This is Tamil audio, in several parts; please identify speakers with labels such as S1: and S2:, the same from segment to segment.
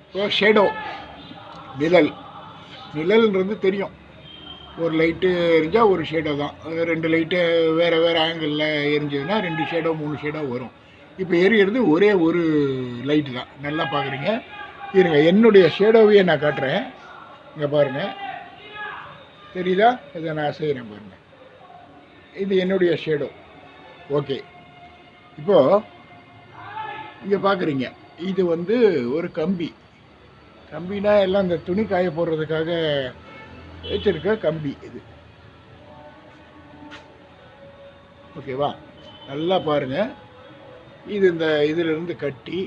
S1: இப்போ ஷேடோ நிழல், நிழல்ன்றது தெரியும். ஒரு லைட்டு எரிஞ்சால் ஒரு ஷேடோ தான். 2 லைட்டு வேறு வேறு ஆங்கிளில் எரிஞ்சதுன்னா 2 ஷேடோ 3 ஷேடோ வரும். இப்போ எரியறது ஒரே ஒரு லைட்டு தான். நல்லா பார்க்குறீங்க. இருங்க, என்னுடைய ஷேடோவையே நான் காட்டுறேன். இங்கே பாருங்கள், தெரியுதா? இதை நான் செய்கிறேன் பாருங்கள். இது என்னுடைய ஷேடோ. ஓகே, இப்போது இங்கே பார்க்குறீங்க, இது வந்து ஒரு கம்பி. கம்பினா எல்லாம் இந்த துணி காய போடுறதுக்காக வச்சிருக்க கம்பி இது. ஓகேவா? நல்லா பாருங்க, இது இந்த இதுல இருந்து கட்டி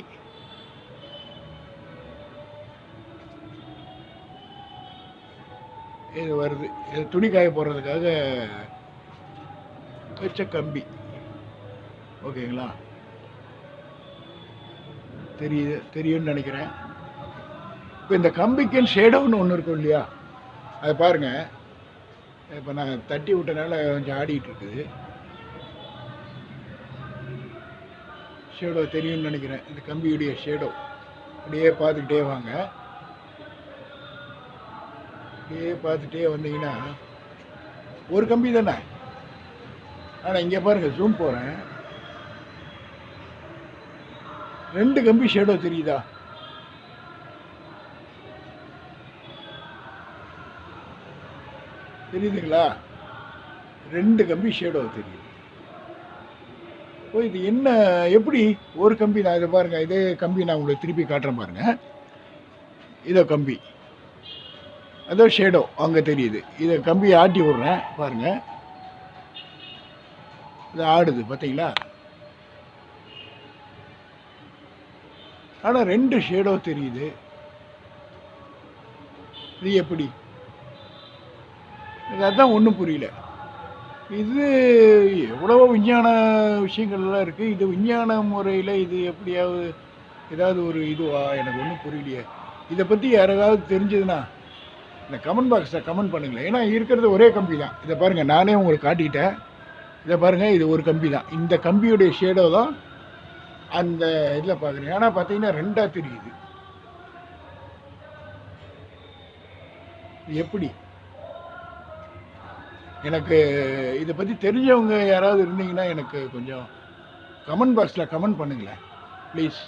S1: இது வருது. இது துணி காய போடுறதுக்காக வச்ச கம்பி. ஓகேங்களா? தெரியும்னு நினைக்கிறேன். இப்போ இந்த கம்பிக்குன்னு ஷேடோன்னு ஒன்று இருக்கும் இல்லையா? அதை பாருங்கள். இப்போ நான் தட்டி விட்டனால கொஞ்சம் ஆடிட்டு இருக்குது. ஷேடோ தெரியும்னு நினைக்கிறேன். இந்த கம்பியுடைய ஷேடோ அப்படியே பார்த்துக்கிட்டே வாங்க. அப்படியே பார்த்துட்டே வந்தீங்கன்னா ஒரு கம்பி தானே. ஆனால் இங்கே பாருங்கள், ஜூம் போகிறேன், 2 கம்பி ஷேடோ தெரியுதா? தெரியுதுங்களா? 2 கம்பி ஷேடோ தெரியுது. ஓ, இது என்ன, எப்படி ஒரு கம்பி? நான் இதை பாருங்கள், இதே கம்பி நான் உங்களுக்கு திருப்பி காட்டுறேன் பாருங்கள். இதோ கம்பி, அதோ ஷேடோ அங்கே தெரியுது. இதை கம்பியை ஆட்டி விட்றேன் பாருங்கள், இது ஆடுது பார்த்தீங்களா? ஆனால் 2 ஷேடோ தெரியுது. இது எப்படி? அதுதான் ஒன்றும் புரியல. இது எவ்வளவோ விஞ்ஞான விஷயங்கள்லாம் இருக்குது. இது விஞ்ஞான முறையில் இது எப்படியாவது ஏதாவது ஒரு இதுவா? எனக்கு ஒன்றும் புரியலையே. இதை பற்றி யாராவது தெரிஞ்சதுன்னா இந்த கமெண்ட் பாக்ஸில் கமெண்ட் பண்ணுங்களேன். ஏன்னா இருக்கிறது ஒரே கம்பி தான். இதை பாருங்கள், நானே உங்களுக்கு காட்டிக்கிட்டேன். இதை பாருங்கள், இது ஒரு கம்பி தான். இந்த கம்பியுடைய ஷேடோ தான் அந்த இதில் பார்க்குறீங்க. ஆனால் பார்த்தீங்கன்னா 2ஆக தெரியுது. எப்படி? எனக்கு இதை பற்றி தெரிஞ்சவங்க யாராவது இருந்தீங்கன்னா எனக்கு கொஞ்சம் கமெண்ட் பாக்ஸில் கமெண்ட் பண்ணுங்களேன் ப்ளீஸ்.